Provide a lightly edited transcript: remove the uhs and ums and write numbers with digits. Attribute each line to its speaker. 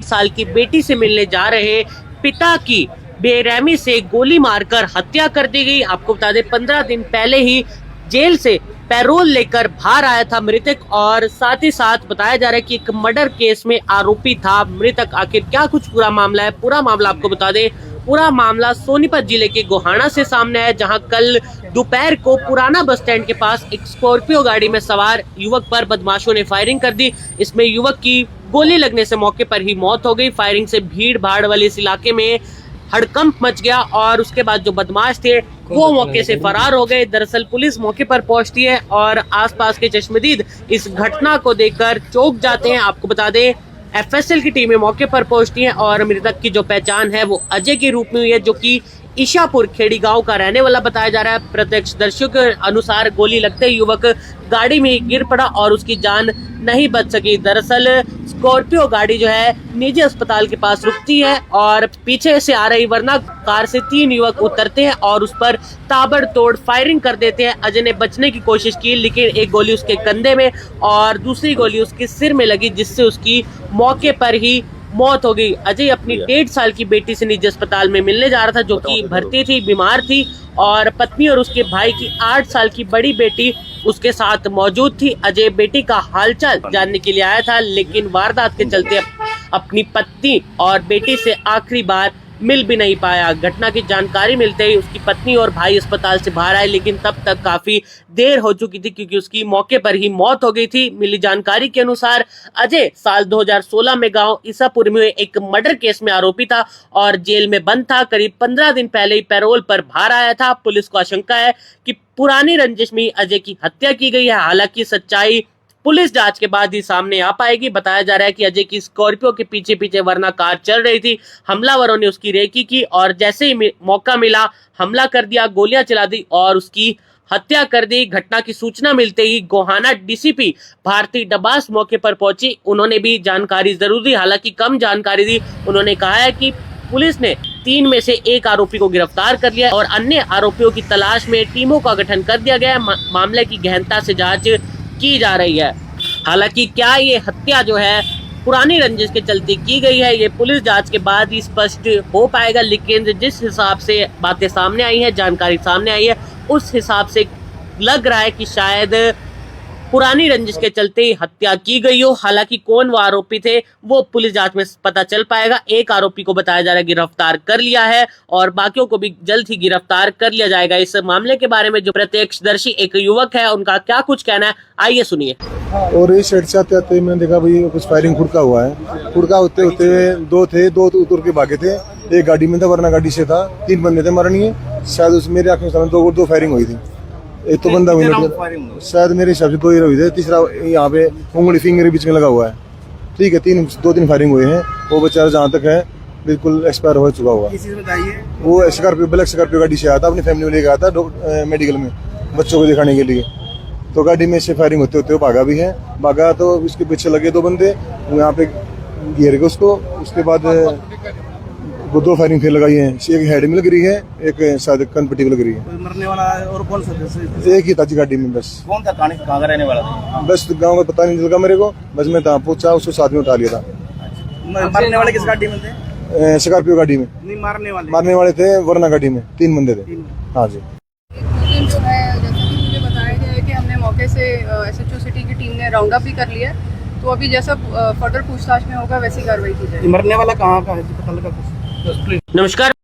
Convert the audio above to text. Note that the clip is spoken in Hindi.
Speaker 1: साल की बेटी से मिलने जा रहे पिता की बेरहमी से गोली मारकर हत्या कर दी गई। आपको बता दें 15 दिन पहले ही जेल से पैरोल लेकर बाहर आया था मृतक, और साथ ही साथ बताया जा रहा है कि एक मर्डर केस में आरोपी था मृतक। आखिर क्या कुछ पूरा मामला है, पूरा मामला आपको बता दें। पूरा मामला सोनीपत जिले के गोहाना से सामने है, जहां कल दोपहर को पुराना बस स्टैंड के पास एक स्कॉर्पियो गाड़ी में सवार युवक पर बदमाशों ने फायरिंग कर दी। इसमें युवक की गोली लगने से मौके पर ही मौत हो गई। फायरिंग से भीड़ भाड़ वाले इस इलाके में हड़कंप मच गया और उसके बाद जो बदमाश थे वो मौके से फरार हो गए। दरअसल पुलिस मौके पर पहुंचती है और आसपास के चश्मदीद इस घटना को देखकर चौंक जाते हैं। आपको बता दें एफएसएल की टीमें मौके पर पहुंचती हैं और मृतक की जो पहचान है वो अजय के रूप में हुई है, जो कि ईशापुर खेड़ी गांव का रहने वाला बताया जा रहा है। प्रत्यक्षदर्शियों के अनुसार गोली लगते ही युवक गाड़ी में गिर पड़ा और उसकी जान नहीं बच सकी। दरअसल स्कॉर्पियो गाड़ी जो है निजी अस्पताल के पास रुकती है और पीछे से आ रही वरना कार से 3 युवक उतरते हैं और उस पर ताबड़तोड़ फायरिंग कर देते हैं। अजय ने बचने की कोशिश की, लेकिन एक गोली उसके कंधे में और दूसरी गोली उसके सिर में लगी, जिससे उसकी मौके पर ही मौत हो गई। अजय अपनी 1.5 साल की बेटी से निजी अस्पताल में मिलने जा रहा था, जो कि भर्ती थी, बीमार थी, और पत्नी और उसके भाई की 8 साल की बड़ी बेटी उसके साथ मौजूद थी। अजय बेटी का हालचाल जानने के लिए आया था, लेकिन वारदात के चलते अपनी पत्नी और बेटी से आखिरी बार मिल भी नहीं पाया। घटना की जानकारी मिलते ही उसकी पत्नी और भाई अस्पताल से बाहर आए, लेकिन तब तक काफी देर हो चुकी थी क्योंकि उसकी मौके पर ही मौत हो गई थी। मिली जानकारी के अनुसार अजय साल 2016 में गांव ईसापुर में एक मर्डर केस में आरोपी था और जेल में बंद था। करीब 15 दिन पहले ही पैरोल पर बाहर आया था। पुलिस को आशंका है कि पुरानी रंजिश में अजय की हत्या की गई है। हालांकि सच्चाई पुलिस जांच के बाद ही सामने आ पाएगी। बताया जा रहा है कि अजय की स्कॉर्पियो के पीछे पीछे वरना कार चल रही थी। हमलावरों ने उसकी रेकी की और जैसे ही मौका मिला हमला कर दिया, गोलियां चला दी और उसकी हत्या कर दी। घटना की सूचना मिलते ही गोहाना डीसीपी भारती डबास मौके पर पहुंची। उन्होंने भी जानकारी जरूर दी, हालांकि कम जानकारी दी। उन्होंने कहा है कि पुलिस ने 3 में से 1 आरोपी को गिरफ्तार कर लिया और अन्य आरोपियों की तलाश में टीमों का गठन कर दिया गया है। मामले की गहनता से जांच की जा रही है। हालांकि क्या ये हत्या जो है पुरानी रंजिश के चलते की गई है, ये पुलिस जांच के बाद ही स्पष्ट हो पाएगा। लेकिन जिस हिसाब से बातें सामने आई है, जानकारी सामने आई है, उस हिसाब से लग रहा है कि शायद पुरानी रंजिश के चलते हत्या की गई हो। हालांकि कौन वो आरोपी थे वो पुलिस जांच में पता चल पाएगा। 1 आरोपी को बताया जा रहा है गिरफ्तार कर लिया है और बाकियों को भी जल्द ही गिरफ्तार कर लिया जाएगा। इस मामले के बारे में जो प्रत्यक्षदर्शी एक युवक है उनका क्या कुछ कहना है, आइए सुनिए।
Speaker 2: और इस साइड से आते आते मैंने देखा भाई कुछ फायरिंग खुड़का हुआ है। खुड़का होते होते 2 उतर के भागे थे। एक गाड़ी में था, वरना गाड़ी से था। 3 बंदे थे मरनी, शायद उस मेरे आंखों में 2 फायरिंग हुई थी। एक तो बंदा हुई शायद मेरे हिसाब से 2 ही हुई थे, तीसरा यहाँ पे उंगली फिंगर बीच में लगा हुआ है। ठीक है, 2-3 फायरिंग हुए हैं। वो बेचारा जहाँ तक है बिल्कुल एक्सपायर हो चुका हुआ। वो स्कॉर्पियो, ब्लैक स्कॉर्पियो गाड़ी से आया था, अपनी फैमिली लेके आया था मेडिकल में बच्चों को दिखाने के लिए। तो गाड़ी में से फायरिंग होते होते वो भागा भी है। भागा तो उसके पीछे लगे 2 बंदे, वो यहाँ पे घेर गए उसको। उसके बाद वो 2 फायरिंग फिर लगाई है। एक हेड में लग रही है, एक शायद कनपट्टी में लग रही है।
Speaker 3: मरने वाला और कौन सा?
Speaker 2: एक ही था जी गाड़ी में बस।
Speaker 3: कौन था? कहाँ का रहने वाला था?
Speaker 2: बस गाँव का पता नहीं लगा मेरे को, बस मैं तहाँ पहुंचा, उसको साथ में उठा लिया था।
Speaker 3: मरने वाले किस गाड़ी में थे?
Speaker 2: स्कॉर्पियो गाड़ी में।
Speaker 3: नहीं,
Speaker 2: मारने वाले थे वरना गाड़ी में 3 बंदे थे। हाँ जी।
Speaker 4: जो है जैसा कि मुझे बताया गया है कि हमने मौके से एसएचओ सिटी की टीम ने राउंड अप भी कर लिया है, तो अभी जैसा फर्दर पूछताछ में होगा वैसी कार्रवाई की जाएगी।
Speaker 3: मरने वाला कहाँ का है, पता लगा कुछ?
Speaker 1: नमस्कार।